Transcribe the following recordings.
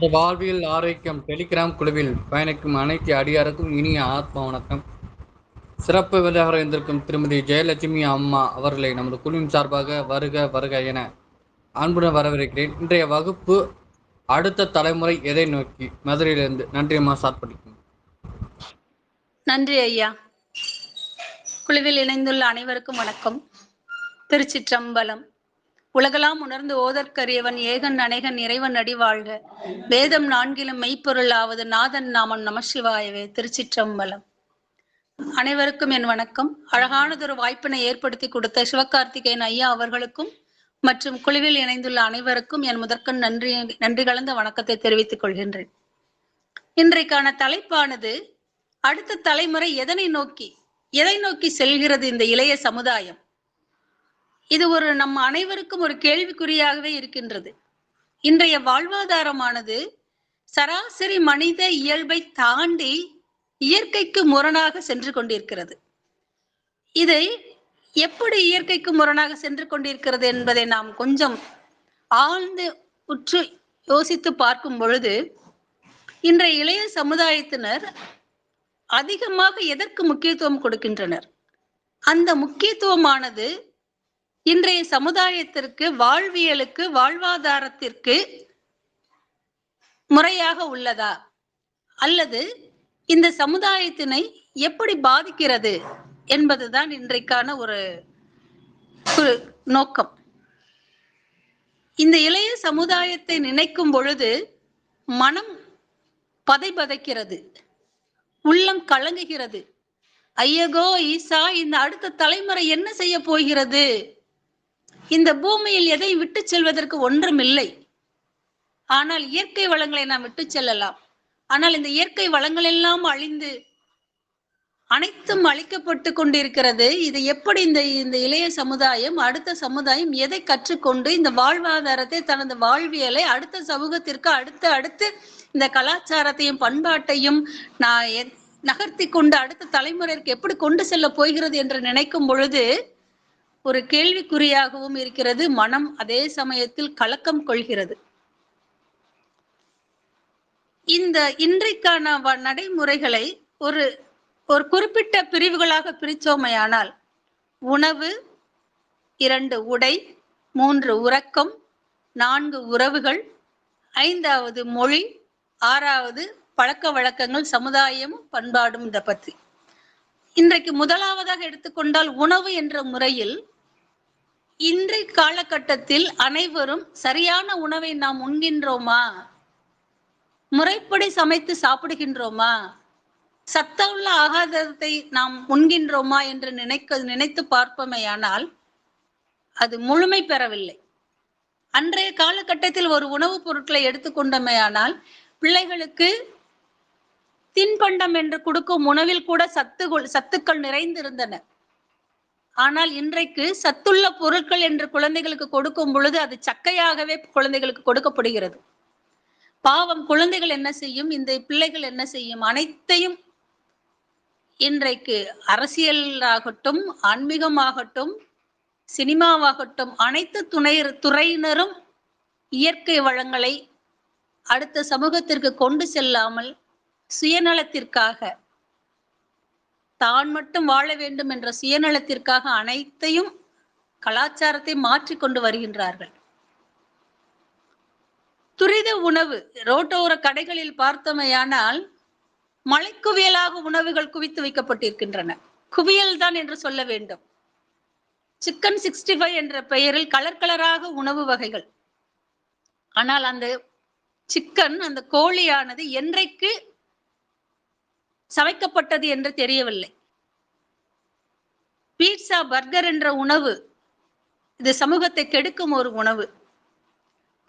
இந்த வாழ்வியல் ஆரோக்கியம் டெலிகிராம் குழுவில் பயணிக்கும் அனைத்து அடியாருக்கும் இனிய ஆத்ம வணக்கம். சிறப்பு விருதாக இருந்திருக்கும் திருமதி ஜெயலட்சுமி அம்மா அவர்களை நமது குழுவின் சார்பாக வருக வருக என அன்புடன் வரவேற்கிறேன். இன்றைய வகுப்பு அடுத்த தலைமுறை எதை நோக்கி? மதுரையிலிருந்து. நன்றி அம்மா. ஸ்டார்ட் பண்ணிக்கோங்க. நன்றி ஐயா. குழுவில் இணைந்துள்ள அனைவருக்கும் வணக்கம். திருச்சிற்றம்பலம். உலகலாம் உணர்ந்து ஓதற்கரியவன் ஏகன் அநேகன் இறைவன் அடி வாழ்க. வேதம் நான்கிலும் மெய்ப்பொருளாவது நாதன் நாமம் நமசிவாயவே. திருச்சிற்றம்பலம். அனைவருக்கும் என் வணக்கம். அழகானதொரு வாய்ப்பினை ஏற்படுத்தி கொடுத்த சிவகார்த்திகேயன் ஐயா அவர்களுக்கும் மற்றும் குழுவில் இணைந்துள்ள அனைவருக்கும் என் முதற்கண் நன்றி கலந்த வணக்கத்தை தெரிவித்துக் கொள்கின்றேன். இன்றைக்கான தலைப்பானது அடுத்த தலைமுறை எதை நோக்கி செல்கிறது இந்த இளைய சமுதாயம். இது நம்ம அனைவருக்கும் ஒரு கேள்விக்குறியாகவே இருக்கின்றது. இன்றைய வாழ்வாதாரமானது சராசரி மனித இயல்பை தாண்டி இயற்கைக்கு முரணாக சென்று கொண்டிருக்கிறது. இதை எப்படி இயற்கைக்கு முரணாக சென்று கொண்டிருக்கிறது என்பதை நாம் கொஞ்சம் ஆழ்ந்து உற்று யோசித்து பார்க்கும் பொழுது, இன்றைய இளைய சமுதாயத்தினர் அதிகமாக எதற்கு முக்கியத்துவம் கொடுக்கின்றனர்? அந்த முக்கியத்துவமானது இன்றைய சமுதாயத்திற்கு, வாழ்வியலுக்கு, வாழ்வாதாரத்திற்கு முறையாக உள்ளதா, அல்லது இந்த சமுதாயத்தினை எப்படி பாதிக்கிறது என்பதுதான் இன்றைக்கான ஒரு நோக்கம். இந்த இளைய சமுதாயத்தை நினைக்கும் பொழுது மனம் பதைபதைக்கிறது, உள்ளம் கலங்குகிறது. ஐயகோ ஈசா, இந்த அடுத்த தலைமுறை என்ன செய்ய போகிறது? இந்த பூமியில் எதை விட்டு செல்வதற்கு ஒன்றும் இல்லை. ஆனால் இயற்கை வளங்களை நாம் விட்டு செல்லலாம். ஆனால் இந்த இயற்கை வளங்கள் எல்லாம் அழிந்து அனைத்தும் அழிக்கப்பட்டு கொண்டிருக்கிறது. இது எப்படி இந்த இளைய சமுதாயம், அடுத்த சமுதாயம் எதை கற்றுக்கொண்டு இந்த வாழ்வாதாரத்தை, தனது வாழ்வியலை அடுத்த சமூகத்திற்கு அடுத்து இந்த கலாச்சாரத்தையும் பண்பாட்டையும் நகர்த்தி கொண்டு அடுத்த தலைமுறைக்கு எப்படி கொண்டு செல்ல போகிறது என்று நினைக்கும் பொழுது ஒரு கேள்விக்குறியாகவும் இருக்கிறது. மனம் அதே சமயத்தில் கலக்கம் கொள்கிறது. இந்த இன்றைக்கான நடைமுறைகளை ஒரு குறிப்பிட்ட பிரிவுகளாக பிரிச்சோமையானால், உணவு, 2 உடை, 3 உறக்கம், 4 உறவுகள், 5வது மொழி, 6வது பழக்க வழக்கங்கள், சமுதாயம், பண்பாடும். இதை பற்றி இன்றைக்கு முதலாவதாக எடுத்துக்கொண்டால் உணவு என்ற முறையில், இன்றைய காலகட்டத்தில் அனைவரும் சரியான உணவை நாம் உண்கின்றோமா? முறைப்படி சமைத்து சாப்பிடுகின்றோமா? சத்துள்ள ஆகாரத்தை நாம் உண்கின்றோமா என்று நினைத்து பார்ப்போமேயானால் அது முழுமை பெறவில்லை. அன்றைய காலகட்டத்தில் ஒரு உணவுப் பொருட்களை எடுத்துக்கொண்டமையானால் பிள்ளைகளுக்கு தின்பண்டம் என்று கொடுக்கும் உணவில் கூட சத்துக்கள் நிறைந்திருந்தன. ஆனால் இன்றைக்கு சத்துள்ள பொருட்கள் என்று குழந்தைகளுக்கு கொடுக்கும் பொழுது அது சக்கையாகவே குழந்தைகளுக்கு கொடுக்கப்படுகிறது. பாவம், குழந்தைகள் என்ன செய்யும், இந்த பிள்ளைகள் என்ன செய்யும்? அனைத்தையும் இன்றைக்கு அரசியலாகட்டும், ஆன்மீகமாகட்டும், சினிமாவாகட்டும், அனைத்து துறையினரும் இயற்கை வளங்களை அடுத்த சமூகத்திற்கு கொண்டு செல்லாமல் சுயநலத்திற்காக, தான் மட்டும் வாழ வேண்டும் என்ற சுயநலத்திற்காக அனைத்தையும் கலாச்சாரத்தை மாற்றிக்கொண்டு வருகின்றார்கள். துரித உணவு, ரோட்டோர கடைகளில் பார்த்தமையானால் மலைக்குவியலாக உணவுகள் குவித்து வைக்கப்பட்டிருக்கின்றன. குவியல் தான் என்று சொல்ல வேண்டும். சிக்கன் 65 என்ற பெயரில் கலராக உணவு வகைகள். ஆனால் அந்த சிக்கன், அந்த கோழியானது என்றைக்கு சமைக்கப்பட்டது என்று தெரியவில்லை. பீட்சா, பர்கர் என்ற உணவு இது சமூகத்தை கெடுக்கும் ஒரு உணவு.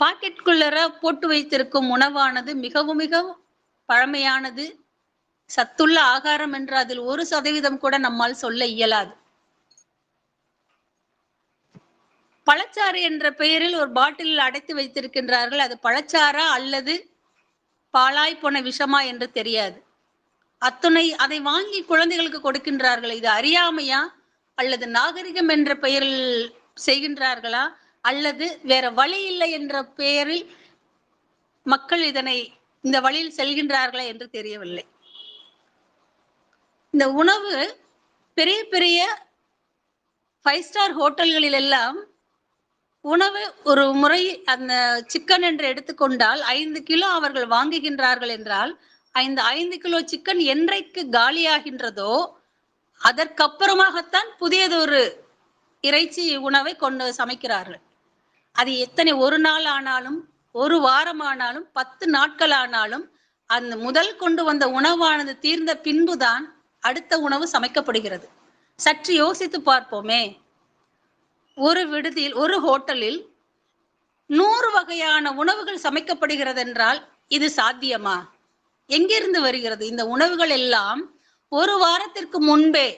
பாக்கெட்டுக்குள்ளர போட்டு வைத்திருக்கும் உணவானது மிகவும் மிகவும் பழமையானது, சத்துள்ள ஆகாரம் என்று அதில் 1% கூட நம்மால் சொல்ல இயலாது. பழச்சாறு என்ற பெயரில் ஒரு பாட்டிலில் அடைத்து வைத்திருக்கின்றார்கள். அது பழச்சாறா அல்லது பாலாய் போன விஷமா என்று தெரியாது. அதை வாங்கி குழந்தைகளுக்கு கொடுக்கின்றார்கள். இது அறியாமையா அல்லது நாகரிகம் என்ற பெயரில் செய்கின்றார்களா அல்லது வேற வழி இல்லை என்ற பெயரில் மக்கள் இந்த வழியில் செல்கின்றார்களா என்று தெரியவில்லை. இந்த உணவு பெரிய பெரிய 5 ஸ்டார் ஹோட்டல்களில் எல்லாம் உணவு ஒரு முறை அந்த சிக்கன் என்று எடுத்துக்கொண்டால் 5 கிலோ அவர்கள் வாங்குகின்றார்கள் என்றால் 5 கிலோ சிக்கன் என்றைக்கு காலியாகின்றதோ அதற்கப்புறமாகத்தான் புதியதொரு இறைச்சி உணவை கொண்டு சமைக்கிறார்கள். அது எத்தனை ஒரு நாள் ஆனாலும், ஒரு வாரம் ஆனாலும், 10 நாட்கள் ஆனாலும் அந்த முதல் கொண்டு வந்த உணவானது தீர்ந்த பின்புதான் அடுத்த உணவு சமைக்கப்படுகிறது. சற்று யோசித்து பார்ப்போமே, ஒரு விடுதியில், ஒரு ஹோட்டலில் 100 வகையான உணவுகள் சமைக்கப்படுகிறது என்றால் இது சாத்தியமா? எங்கிருந்து வருகிறது? இந்த உணவுகள் எல்லாம் ஒரு வாரத்திற்கு முன்பே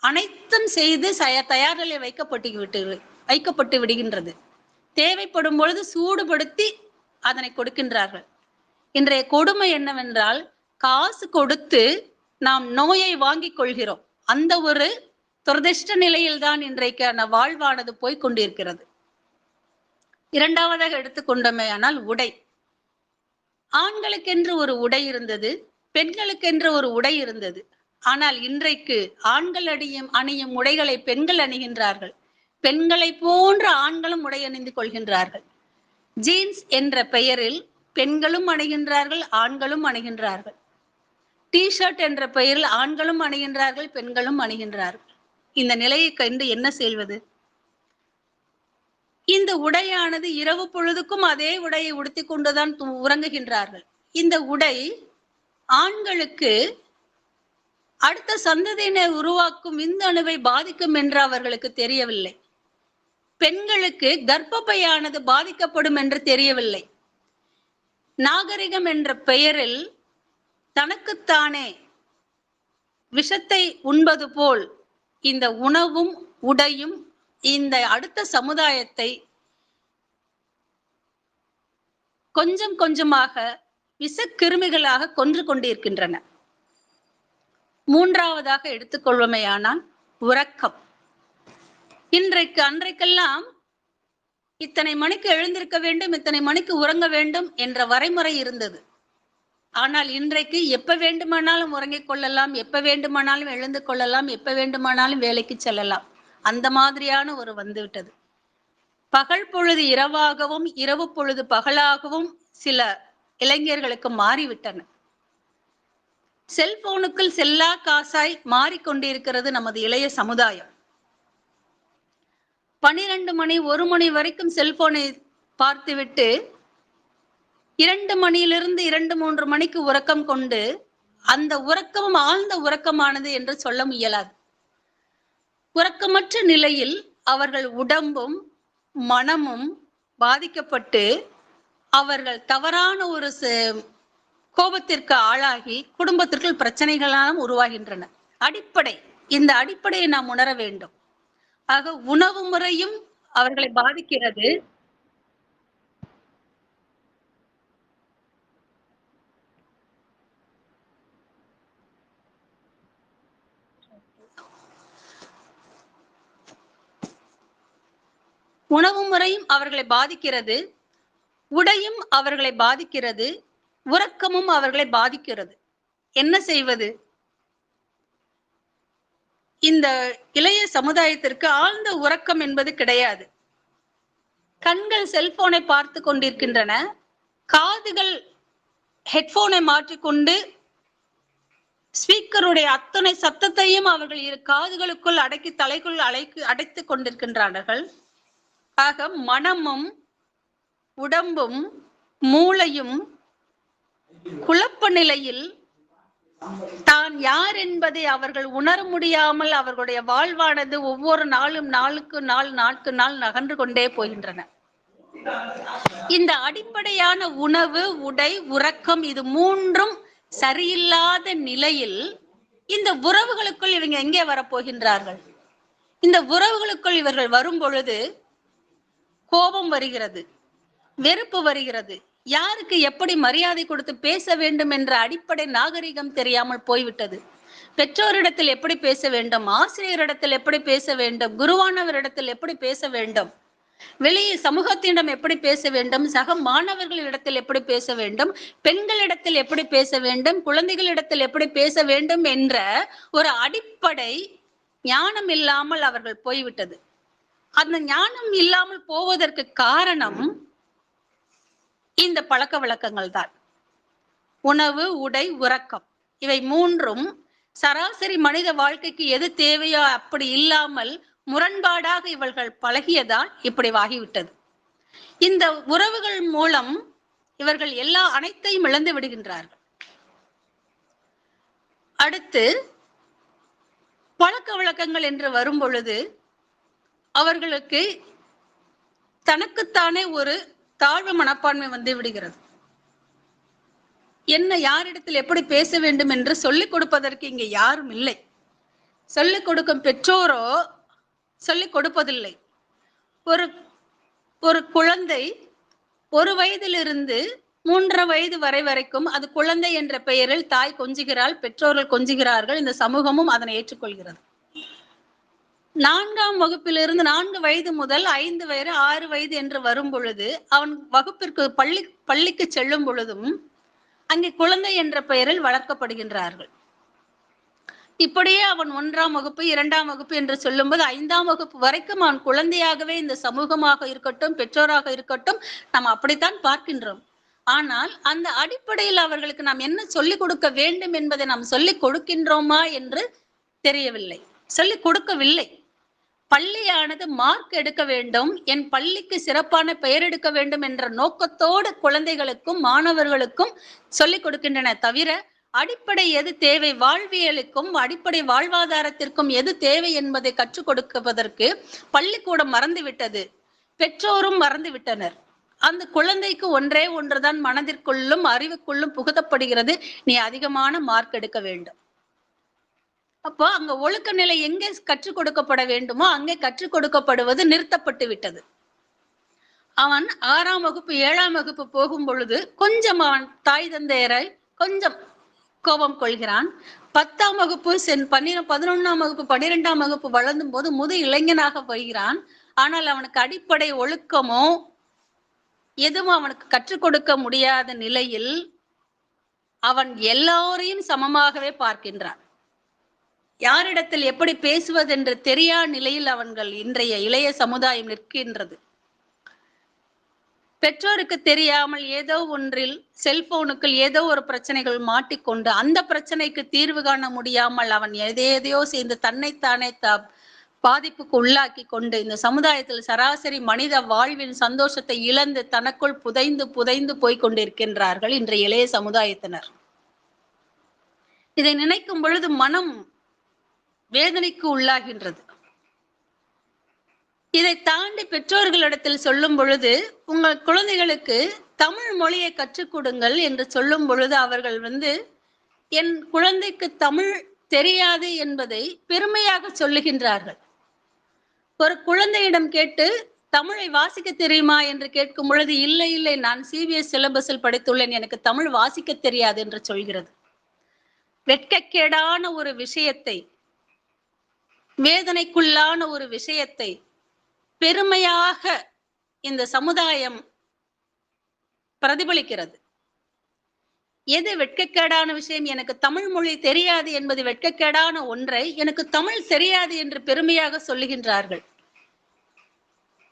அனைத்தும் செய்து தயார் நிலையில் வைக்கப்பட்டு விடுகின்றது. தேவைப்படும் பொழுது சூடுபடுத்தி அதனை கொடுக்கின்றார்கள். இன்றைய கொடுமை என்னவென்றால், காசு கொடுத்து நாம் நோயை வாங்கிக் கொள்கிறோம். அந்த ஒரு துரதிர்ஷ்ட நிலையில்தான் இன்றைக்கான வாழ்வானது போய்கொண்டிருக்கிறது. இரண்டாவதாக எடுத்துக்கொண்டோமே ஆனால் உடை. ஆண்களுக்கென்று ஒரு உடை இருந்தது, பெண்களுக்கென்று ஒரு உடை இருந்தது. ஆனால் இன்றைக்கு ஆண்கள் அணியும் உடைகளை பெண்கள் அணிகின்றார்கள். பெண்களை போன்ற ஆண்களும் உடை அணிந்து கொள்கின்றார்கள். ஜீன்ஸ் என்ற பெயரில் பெண்களும் அணிகின்றார்கள், ஆண்களும் அணிகின்றார்கள். டி-ஷர்ட் என்ற பெயரில் ஆண்களும் அணிகின்றார்கள், பெண்களும் அணிகின்றார்கள். இந்த நிலையை கண்டு என்ன செய்வது? இந்த உடையானது இரவு பொழுதுக்கும் அதே உடையை உடுத்திக் கொண்டுதான் உறங்குகின்றார்கள். இந்த உடை ஆண்களுக்கு அடுத்த சந்ததியினை உருவாக்கும் விந்தணுவை பாதிக்கும் என்று அவர்களுக்கு தெரியவில்லை. பெண்களுக்கு கர்ப்பப்பையானது பாதிக்கப்படும் என்று தெரியவில்லை. நாகரிகம் என்ற பெயரில் தனக்குத்தானே விஷத்தை உண்பது போல் இந்த உணவும் உடையும் இந்த அடுத்த சமுதாயத்தை கொஞ்சம் கொஞ்சமாக விஷக்கிருமிகளாக கொன்று கொண்டிருக்கின்றன. மூன்றாவதாக எடுத்துக்கொள்வோமேயானால் உறக்கம். அன்றைக்கெல்லாம் இத்தனை மணிக்கு எழுந்திருக்க வேண்டும், இத்தனை மணிக்கு உறங்க வேண்டும் என்ற வரைமுறை இருந்தது. ஆனால் இன்றைக்கு எப்ப வேண்டுமானாலும் உறங்கிக் கொள்ளலாம், எப்ப வேண்டுமானாலும் எழுந்து கொள்ளலாம், எப்ப வேண்டுமானாலும் வேலைக்கு செல்லலாம். அந்த மாதிரியான ஒரு வந்துவிட்டது. பகல் பொழுது இரவாகவும், இரவு பொழுது பகலாகவும் சில இளைஞர்களுக்கு மாறிவிட்டன. செல்போனுக்குள் செல்லா காசாய் மாறிக்கொண்டிருக்கிறது நமது இளைய சமுதாயம். 12 மணி 1 மணி வரைக்கும் செல்போனை பார்த்துவிட்டு 2 மணியிலிருந்து 2-3 மணிக்கு உறக்கம் கொண்டு அந்த உறக்கமும் ஆழ்ந்த உறக்கமானது என்று சொல்ல முயலாது. உறக்கமற்ற நிலையில் அவர்கள் உடம்பும் மனமும் பாதிக்கப்பட்டு அவர்கள் தவறான ஒரு கோபத்திற்கு ஆளாகி குடும்பத்திற்குள் பிரச்சனைகளாலும் உருவாகின்றன. இந்த அடிப்படையை நாம் உணர வேண்டும். ஆக உணவு முறையும் அவர்களை பாதிக்கிறது. உணவு முறையும் அவர்களை பாதிக்கிறது, உடையும் அவர்களை பாதிக்கிறது, உறக்கமும் அவர்களை பாதிக்கிறது. என்ன செய்வது? இந்த இளைய சமுதாயத்திற்கு ஆழ்ந்த உறக்கம் என்பது கிடையாது. கண்கள் செல்போனை பார்த்து கொண்டிருக்கின்றன, காதுகள் ஹெட்போனை மாற்றிக்கொண்டு ஸ்பீக்கருடைய அத்தனை சத்தத்தையும் அவர்கள் இரு காதுகளுக்குள் அடக்கி தலைக்குள் அடைத்துக் கொண்டிருக்கின்றார்கள். ஆக மனமும் உடம்பும் மூளையும் குழப்ப நிலையில் தான் யார் என்பதை அவர்கள் உணர முடியாமல் அவர்களுடைய வாழ்வானது ஒவ்வொரு நாளும் நாளுக்கு நாள் நகர்ந்து கொண்டே போகின்றன. இந்த அடிப்படையான உணவு, உடை, உறக்கம் இது மூன்றும் சரியில்லாத நிலையில் இந்த உறவுகளுக்குள் இவங்க எங்கே வரப்போகின்றார்கள்? இந்த உறவுகளுக்குள் இவர்கள் வரும் பொழுது கோபம் வருகிறது, வெறுப்பு வருகிறது, யாருக்கு எப்படி மரியாதை கொடுத்து பேச வேண்டும் என்ற அடிப்படை நாகரிகம் தெரியாமல் போய்விட்டது. பெற்றோரிடத்தில் எப்படி பேச வேண்டும், ஆசிரியரிடத்தில் எப்படி பேச வேண்டும், குருவானவரிடத்தில் எப்படி பேச வேண்டும், வெளியே சமூகத்திடம் எப்படி பேச வேண்டும், சக மாணவர்களிடத்தில் எப்படி பேச வேண்டும், பெண்களிடத்தில் எப்படி பேச வேண்டும், குழந்தைகளிடத்தில் எப்படி பேச வேண்டும் என்ற ஒரு அடிப்படை ஞானம் இல்லாமல் அவர்கள் போய்விட்டது. அந்த ஞானம் இல்லாமல் போவதற்கு காரணம் இந்த பழக்க வழக்கங்கள் தான். உணவு, உடை, உறக்கம், இவை மூன்றும் சராசரி மனித வாழ்க்கைக்கு எது தேவையோ அப்படி இல்லாமல் முரண்பாடாக இவர்கள் பழகியதால் இப்படி ஆகிவிட்டது. இந்த உறவுகள் மூலம் இவர்கள் அனைத்தையும் இழந்து விடுகின்றார்கள். அடுத்து பழக்க வழக்கங்கள் என்று வரும் பொழுது அவர்களுக்கு தனக்குத்தானே ஒரு தாழ்வு மனப்பான்மை வந்து விடுகிறது. என்ன யாரிடத்தில் எப்படி பேச வேண்டும் என்று சொல்லிக் கொடுப்பதற்கு இங்கே யாரும் இல்லை. சொல்லிக் கொடுக்கும் பெற்றோரோ சொல்லிக் கொடுப்பதில்லை. ஒரு ஒரு குழந்தை 1 வயதிலிருந்து 3 வயது வரைக்கும் அது குழந்தை என்ற பெயரில் தாய் கொஞ்சுகிறாள், பெற்றோர்கள் கொஞ்சுகிறார்கள், இந்த சமூகமும் அதனை ஏற்றுக்கொள்கிறது. 4ஆம் வகுப்பிலிருந்து 4 வயது முதல் 5 வயது 6 வயது என்று வரும் பொழுது அவன் வகுப்பிற்கு பள்ளிக்கு செல்லும் பொழுதும் அங்கே குழந்தை என்ற பெயரில் வளர்க்கப்படுகின்றார்கள். இப்படியே அவன் 1ஆம் வகுப்பு 2ஆம் வகுப்பு என்று சொல்லும்போது 5ஆம் வகுப்பு வரைக்கும் அவன் குழந்தையாகவே இந்த சமூகமாக இருக்கட்டும், பெற்றோராக இருக்கட்டும், நாம் அப்படித்தான் பார்க்கின்றோம். ஆனால் அந்த அடிப்படையில் அவர்களுக்கு நாம் என்ன சொல்லிக் கொடுக்க வேண்டும் என்பதை நாம் சொல்லிக் கொடுக்கின்றோமா என்று தெரியவில்லை, சொல்லிக் கொடுக்கவில்லை. பள்ளியானது மார்க் எடுக்க வேண்டும், என் பள்ளிக்கு சிறப்பான பெயர் எடுக்க வேண்டும் என்ற நோக்கத்தோடு குழந்தைகளுக்கும் மாணவர்களுக்கும் சொல்லிக் கொடுக்கின்றன தவிர அடிப்படை எது தேவை, வாழ்வியலுக்கும் அடிப்படை வாழ்வாதாரத்திற்கும் எது தேவை என்பதை கற்றுக் கொடுப்பதற்கு பள்ளிக்கூடம் மறந்துவிட்டது, பெற்றோரும் மறந்து விட்டனர். அந்த குழந்தைக்கு ஒன்றுதான் மனதிற்குள்ளும் அறிவுக்குள்ளும் புகுத்தப்படுகிறது, நீ அதிகமான மார்க் எடுக்க வேண்டும். அப்போ அங்க ஒழுக்க நிலை எங்கே கற்றுக் கொடுக்கப்பட வேண்டுமோ அங்கே கற்றுக் கொடுக்கப்படுவது நிறுத்தப்பட்டு விட்டது. அவன் 6ஆம் வகுப்பு 7ஆம் வகுப்பு போகும் பொழுது கொஞ்சம் அவன் தாய் தந்தையரை கொஞ்சம் கோபம் கொள்கிறான். 10ஆம் வகுப்பு 11ஆம் வகுப்பு 12ஆம் வகுப்பு வளர்ந்தும் போது முது இளைஞனாக போகிறான். ஆனால் அவனுக்கு அடிப்படை ஒழுக்கமோ எதுவும் அவனுக்கு கற்றுக் கொடுக்க முடியாத நிலையில் அவன் எல்லோரையும் சமமாகவே பார்க்கின்றான். யாரிடத்தில் எப்படி பேசுவதென்று தெரியா நிலையில் அவர்கள் இன்றைய இளைய சமுதாயம் நிற்கின்றது. பெற்றோருக்கு தெரியாமல் ஏதோ ஒன்றில் செல்போனுக்குள் ஏதோ ஒரு பிரச்சனைகள் மாட்டிக்கொண்டு அந்த பிரச்சனைக்கு தீர்வு காண முடியாமல் அவன் எதையோ செய்து தன்னைத்தானே பாதிப்புக்கு உள்ளாக்கி கொண்டு இந்த சமுதாயத்தில் சராசரி மனித வாழ்வின் சந்தோஷத்தை இழந்து தனக்குள் புதைந்து புதைந்து போய்கொண்டிருக்கின்றார்கள் இன்றைய இளைய சமுதாயத்தினர். இதை நினைக்கும் பொழுது மனம் வேதனைக்கு உள்ளாகின்றது. இதை தாண்டி பெற்றோர்களிடத்தில் சொல்லும் பொழுது உங்கள் குழந்தைகளுக்கு தமிழ் மொழியை கற்றுக் கொடுங்கள் என்று சொல்லும் பொழுது அவர்கள் என் குழந்தைக்கு தமிழ் தெரியாது என்பதை பெருமையாக சொல்லுகின்றார்கள். ஒரு குழந்தையிடம் கேட்டு தமிழை வாசிக்க தெரியுமா என்று கேட்கும் பொழுது இல்லை இல்லை, நான் CBSE சிலபஸில் படித்துள்ளேன், எனக்கு தமிழ் வாசிக்க தெரியாது என்று சொல்கிறது. வெட்கக்கேடான ஒரு விஷயத்தை, வேதனைக்குள்ளான ஒரு விஷயத்தை பெருமையாக இந்த சமுதாயம் பிரதிபலிக்கிறது. எது வெட்கக்கேடான விஷயம்? எனக்கு தமிழ் மொழி தெரியாது என்பது வெட்கக்கேடான ஒன்றை எனக்கு தமிழ் தெரியாது என்று பெருமையாக சொல்லுகின்றார்கள்.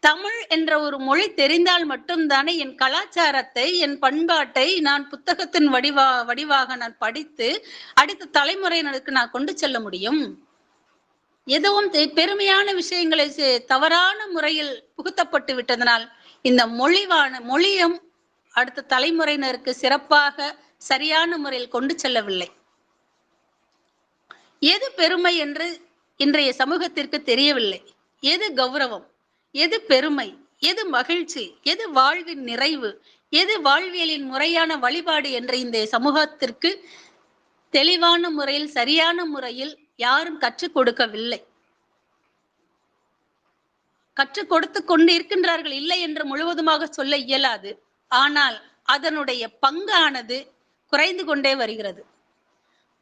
தமிழ் என்ற ஒரு மொழி தெரிந்தால் மட்டும்தானே என் கலாச்சாரத்தை, என் பண்பாட்டை நான் புத்தகத்தின் வடிவாக நான் படித்து அடுத்த தலைமுறையினருக்கு நான் கொண்டு செல்ல முடியும். எதுவும் பெருமையான விஷயங்களை தவறான முறையில் புகுத்தப்பட்டு விட்டதனால் இந்த மொழியும் அடுத்த தலைமுறையினருக்கு சிறப்பாக சரியான முறையில் கொண்டு செல்லவில்லை. எது பெருமை என்று இன்றைய சமூகத்திற்கு தெரியவில்லை. எது கௌரவம், எது பெருமை, எது மகிழ்ச்சி, எது வாழ்வின் நிறைவு, எது வாழ்வியலின் முறையான வழிபாடு என்ற இந்த சமூகத்திற்கு தெளிவான முறையில் சரியான முறையில் யாரும் கற்றுக் கொடுக்கவில்லை. கற்றுக் கொடுத்து கொண்டு இருக்கின்றார்கள், இல்லை என்று முழுவதுமாக சொல்ல இயலாது. ஆனால் அதனுடைய பங்கானது குறைந்து கொண்டே வருகிறது.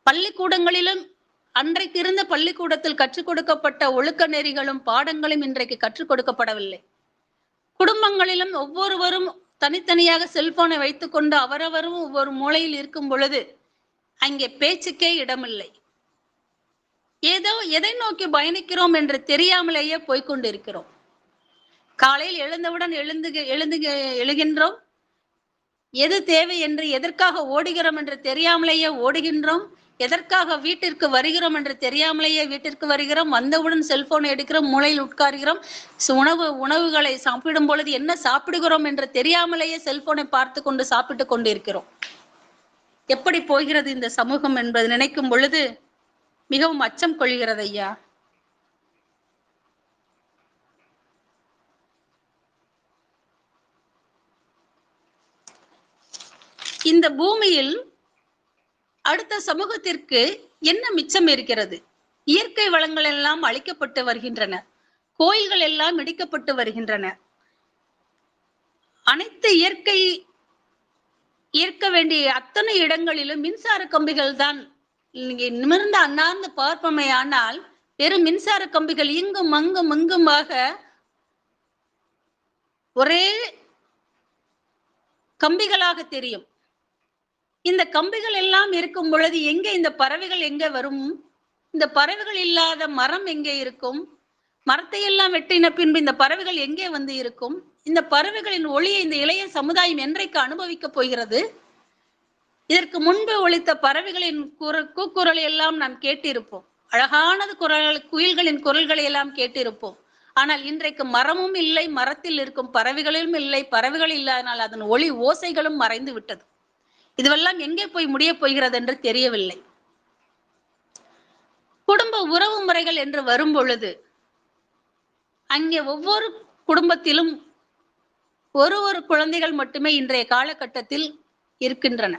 பள்ளிக்கூடங்களிலும் அன்றைக்கு இருந்த பள்ளிக்கூடத்தில் கற்றுக் கொடுக்கப்பட்ட ஒழுக்க நெறிகளும் பாடங்களும் இன்றைக்கு கற்றுக் கொடுக்கப்படவில்லை. குடும்பங்களிலும் ஒவ்வொருவரும் தனித்தனியாக செல்போனை வைத்துக்கொண்டு அவரவரும் ஒவ்வொரு மூலையில் இருக்கும் பொழுது அங்கே பேச்சுக்கே இடமில்லை. ஏதோ எதை நோக்கி பயணிக்கிறோம் என்று தெரியாமலேயே போய்கொண்டிருக்கிறோம். காலையில் எழுந்தவுடன் எழுகின்றோம். எது தேவை என்று, எதற்காக ஓடுகிறோம் என்று தெரியாமலேயே ஓடுகின்றோம். எதற்காக வீட்டிற்கு வருகிறோம் என்று தெரியாமலேயே வீட்டிற்கு வருகிறோம். வந்தவுடன் செல்போனை எடுக்கிறோம், மூலையில் உட்கார்கிறோம். உணவுகளை சாப்பிடும் பொழுது என்ன சாப்பிடுகிறோம் என்று தெரியாமலேயே செல்போனை பார்த்து கொண்டு சாப்பிட்டு கொண்டிருக்கிறோம். எப்படி போகிறது இந்த சமூகம் என்பது நினைக்கும் பொழுது மிகவும் அச்சம் கொள்கிறது ஐயா. இந்த பூமியில் அடுத்த சமூகத்திற்கு என்ன மிச்சம் இருக்கிறது? இயற்கை வளங்கள் எல்லாம் அழிக்கப்பட்டு வருகின்றன. கோயில்கள் எல்லாம் இடிக்கப்பட்டு வருகின்றன. அனைத்து இயற்க வேண்டிய அத்தனை இடங்களிலும் மின்சார கம்பிகள் தான். நீங்க நிமிர்ந்து அண்ணார்ந்து பார்ப்போமே, ஆனால் வெறும் மின்சார கம்பிகள் இங்கும் அங்கும் இங்குமாக ஒரே கம்பிகளாக தெரியும். இந்த கம்பிகள் எல்லாம் இருக்கும் பொழுது எங்கே இந்த பறவைகள் எங்கே வரும்? இந்த பறவைகள் இல்லாத மரம் எங்கே இருக்கும்? மரத்தை எல்லாம் வெட்டின பின்பு இந்த பறவைகள் எங்கே வந்து இருக்கும்? இந்த பறவைகளின் ஒளியை இந்த இளைய சமுதாயம் என்றைக்கு அனுபவிக்க போகிறது? இதற்கு முன்பு ஒலித்த பறவைகளின் கூக்குரலை எல்லாம் நாம் கேட்டிருப்போம். அழகானது குயில்களின் குரல்களை எல்லாம் கேட்டிருப்போம். ஆனால் இன்றைக்கு மரமும் இல்லை, மரத்தில் இருக்கும் பறவைகளும் இல்லை. பறவைகள் இல்லாதனால் அதன் ஒளி ஓசைகளும் மறைந்து விட்டது. இதுவெல்லாம் எங்கே போய் முடிய போகிறது என்று தெரியவில்லை. குடும்ப உறவு முறைகள் என்று வரும் பொழுது அங்கே ஒவ்வொரு குடும்பத்திலும் ஒரு குழந்தைகள் மட்டுமே இன்றைய காலகட்டத்தில் இருக்கின்றன.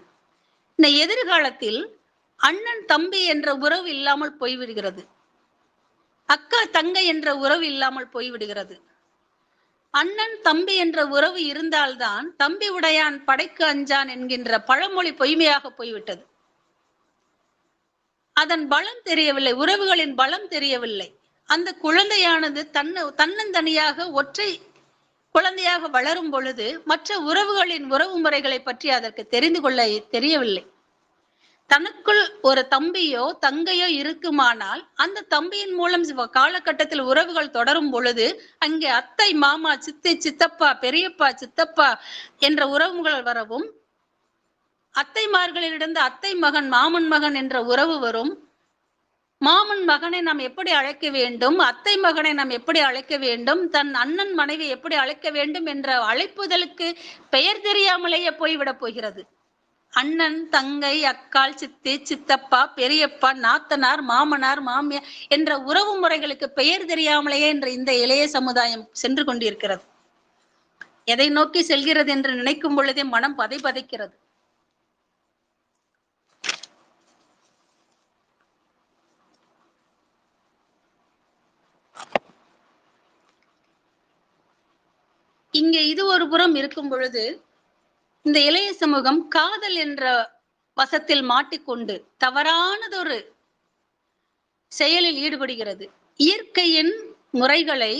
இந்த எதிர்காலத்தில் அண்ணன் தம்பி என்ற உறவு இல்லாமல் போய்விடுகிறது. அக்கா தங்கை என்ற உறவு இல்லாமல் போய்விடுகிறது. அண்ணன் தம்பி என்ற உறவு இருந்தால்தான் தம்பி உடையான் படைக்கு அஞ்சான் என்கின்ற பழமொழி பொய்மையாக போய்விட்டது. அதன் பலம் தெரியவில்லை, உறவுகளின் பலம் தெரியவில்லை. அந்த குழந்தையானது தன்னந்தனியாக ஒற்றை குழந்தையாக வளரும் பொழுது மற்ற உறவுகளின் உறவு முறைகளை பற்றி அதற்கு தெரிந்து கொள்ள தெரியவில்லை. தனக்குள் ஒரு தம்பியோ தங்கையோ இருக்குமானால் அந்த தம்பியின் மூலம் காலகட்டத்தில் உறவுகள் தொடரும் பொழுது அங்கே அத்தை, மாமா, சித்தி, சித்தப்பா, பெரியப்பா, சித்தப்பா என்ற உறவுகள் வரவும், அத்தைமார்களிலிருந்து அத்தை மகன், மாமன் மகன் என்ற உறவு வரும். மாமன் மகனை நாம் எப்படி அழைக்க வேண்டும், அத்தை மகனை நாம் எப்படி அழைக்க வேண்டும், தன் அண்ணன் மனைவி எப்படி அழைக்க வேண்டும் என்ற அழைப்புதலுக்கு பெயர் தெரியாமலேயே போய்விடப் போகிறது. அண்ணன், தங்கை, அக்காள், சித்தி, சித்தப்பா, பெரியப்பா, நாத்தனார், மாமனார், மாமியார் என்ற உறவு முறைகளுக்கு பெயர் தெரியாமலேயே என்ற இந்த இளைய சமுதாயம் சென்று கொண்டிருக்கிறது. எதை நோக்கி செல்கிறது என்று நினைக்கும் பொழுதே மனம் பதைக்கிறது. இங்கே இது ஒரு புறம் இருக்கும் பொழுது இந்த இளைய சமூகம் காதல் என்ற வசத்தில் மாட்டிக்கொண்டு தவறானதொரு செயலில் ஈடுபடுகிறது. இயற்கையின் முறைகளை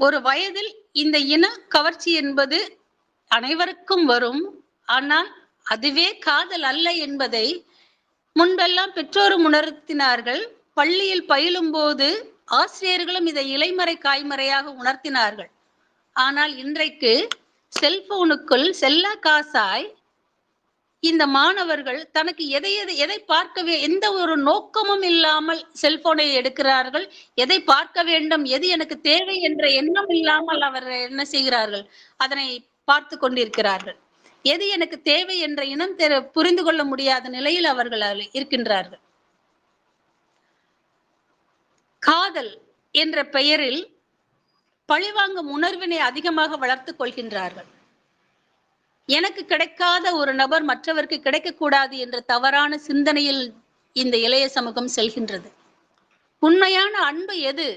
ஒரு வயதில் இந்த இன கவர்ச்சி என்பது அனைவருக்கும் வரும். ஆனால் அதுவே காதல் அல்ல என்பதை முன்பெல்லாம் பெற்றோரும் உணர்த்தினார்கள். பள்ளியில் பயிலும் போது ஆசிரியர்களும் இதை இலைமறை காய்மறையாக உணர்த்தினார்கள். ஆனால் இன்றைக்கு செல்போனுக்குள் செல்ல காசாய் இந்த மாணவர்கள் தனக்கு எதை பார்க்கவே எந்த ஒரு நோக்கமும் இல்லாமல் செல்போனை எடுக்கிறார்கள். எதை பார்க்க வேண்டும், எது எனக்கு தேவை என்ற எண்ணம் இல்லாமல் அவர் என்ன செய்கிறார்கள், அதனை பார்த்து கொண்டிருக்கிறார்கள். எது எனக்கு தேவை என்ற இனம் புரிந்து கொள்ள முடியாத நிலையில் அவர்கள் இருக்கின்றார்கள். காதல் என்ற பெயரில் பழிவாங்கும் உணர்வினை அதிகமாக வளர்த்து கொள்கின்றார்கள். எனக்கு கிடைக்காத ஒரு நபர் மற்றவருக்கு கிடைக்கக்கூடாது என்ற தவறான சிந்தனையில் இந்த இளைய சமூகம் செல்கின்றது. உண்மையான அன்பு எது?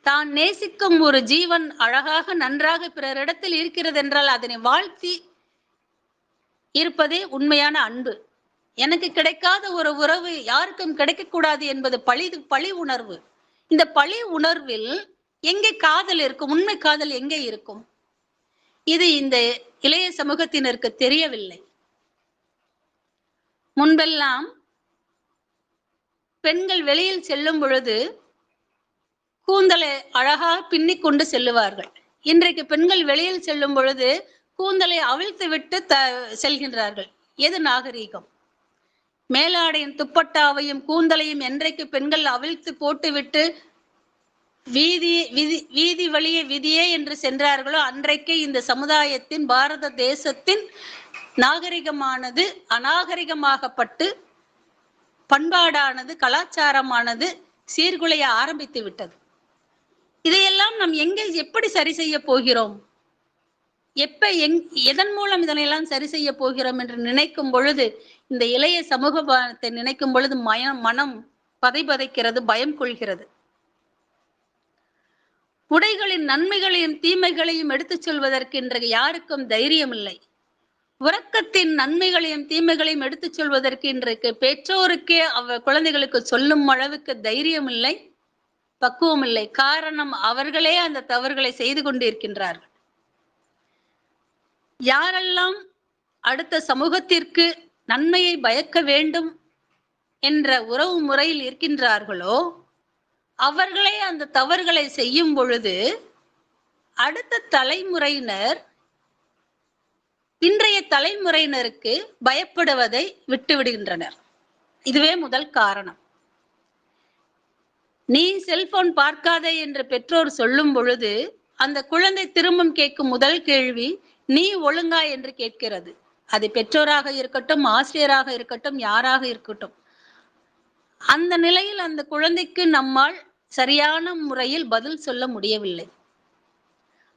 தான் நேசிக்கும் ஒரு ஜீவன் அழகாக நன்றாக பிறரிடத்தில் இருக்கிறது என்றால் அதனை வாழ்த்தி இருப்பதே உண்மையான அன்பு. எனக்கு கிடைக்காத ஒரு உறவு யாருக்கும் கிடைக்கக்கூடாது என்பது பழி உணர்வு. இந்த பழி உணர்வில் எங்கே காதல் இருக்கும்? உண்மை காதல் எங்கே இருக்கும்? இது இந்த இளைய சமூகத்தினருக்கு தெரியவில்லை. முன்பெல்லாம் பெண்கள் வெளியில் செல்லும் பொழுது கூந்தலை அழகாக பின்னிக் கொண்டு செல்லுவார்கள். இன்றைக்கு பெண்கள் வெளியில் செல்லும் பொழுது கூந்தலை அவிழ்த்து விட்டு செல்கின்றார்கள். எது நாகரீகம்? மேலாடையின் துப்பட்டாவையும் கூந்தலையும் என்றைக்கு பெண்கள் அவிழ்த்து போட்டுவிட்டு வீதி வழியே விதியே என்று சென்றார்களோ அன்றைக்கு இந்த சமுதாயத்தின், பாரத தேசத்தின் நாகரிகமானது அநாகரிகமாகப்பட்டு பண்பாடானது, கலாச்சாரமானது சீர்குலைய ஆரம்பித்து விட்டது. இதையெல்லாம் நாம் எப்படி சரி செய்ய போகிறோம்? எதன் மூலம் இதனையெல்லாம் சரி செய்ய போகிறோம் என்று நினைக்கும் பொழுது, இந்த இளைய சமூகத்தை நினைக்கும் பொழுது மனம் பதைபதைக்கிறது, பயம் கொள்கிறது. உடைகளின் நன்மைகளையும் தீமைகளையும் எடுத்துச் சொல்வதற்கு இன்றைக்கு யாருக்கும் தைரியம் இல்லை. உறக்கத்தின் நன்மைகளையும் தீமைகளையும் எடுத்துச் சொல்வதற்கு இன்றைக்கு பெற்றோருக்கே குழந்தைகளுக்கு சொல்லும் அளவுக்கு தைரியம் இல்லை, பக்குவம் இல்லை. காரணம், அவர்களே அந்த தவறுகளை செய்து கொண்டிருக்கின்றார்கள். யாரெல்லாம் அடுத்த சமூகத்திற்கு நன்மையை பயக்க வேண்டும் என்ற உறவு முறையில் இருக்கின்றார்களோ அவர்களே அந்த தவறுகளை செய்யும் பொழுது அடுத்த தலைமுறையினர் இன்றைய தலைமுறையினருக்கு பயப்படுவதை விட்டுவிடுகின்றனர். இதுவே முதல் காரணம். நீ செல்போன் பார்க்காதே என்று பெற்றோர் சொல்லும் பொழுது அந்த குழந்தை திரும்பவும் கேட்கும் முதல் கேள்வி, நீ ஒழுங்கா என்று கேட்கிறது. அது பெற்றோராக இருக்கட்டும், ஆசிரியராக இருக்கட்டும், யாராக இருக்கட்டும். அந்த நிலையில் அந்த குழந்தைக்கு நம்மால் சரியான முறையில் பதில் சொல்ல முடியவில்லை.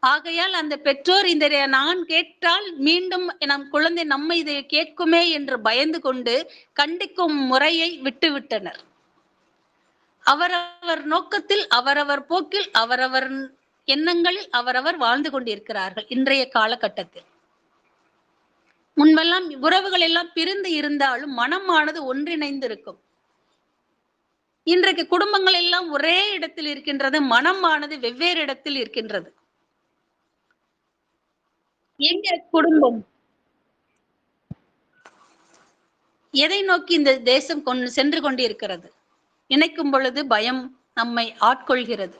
ஆகையால் அந்த பெற்றோர் இந்த நான் கேட்டால் மீண்டும் நம் குழந்தை நம்மை இதை கேட்குமே என்று பயந்து கொண்டு கண்டிக்கும் முறையை விட்டுவிட்டனர். அவரவர் நோக்கத்தில், அவரவர் போக்கில், அவரவர் எண்ணங்களில் அவரவர் வாழ்ந்து கொண்டிருக்கிறார்கள் இன்றைய காலகட்டத்தில். முன்பெல்லாம் உறவுகள் எல்லாம் பிரிந்து இருந்தாலும் மனமானது ஒன்றிணைந்து இருக்கும். இன்றைக்கு குடும்பங்கள் எல்லாம் ஒரே இடத்தில் இருக்கின்றது, மனமானது வெவ்வேறு இடத்தில் இருக்கின்றது. எங்க குடும்பம்? எதை நோக்கி இந்த தேசம் சென்று கொண்டிருக்கிறது? நினைக்கும் பொழுது பயம் நம்மை ஆட்கொள்கிறது.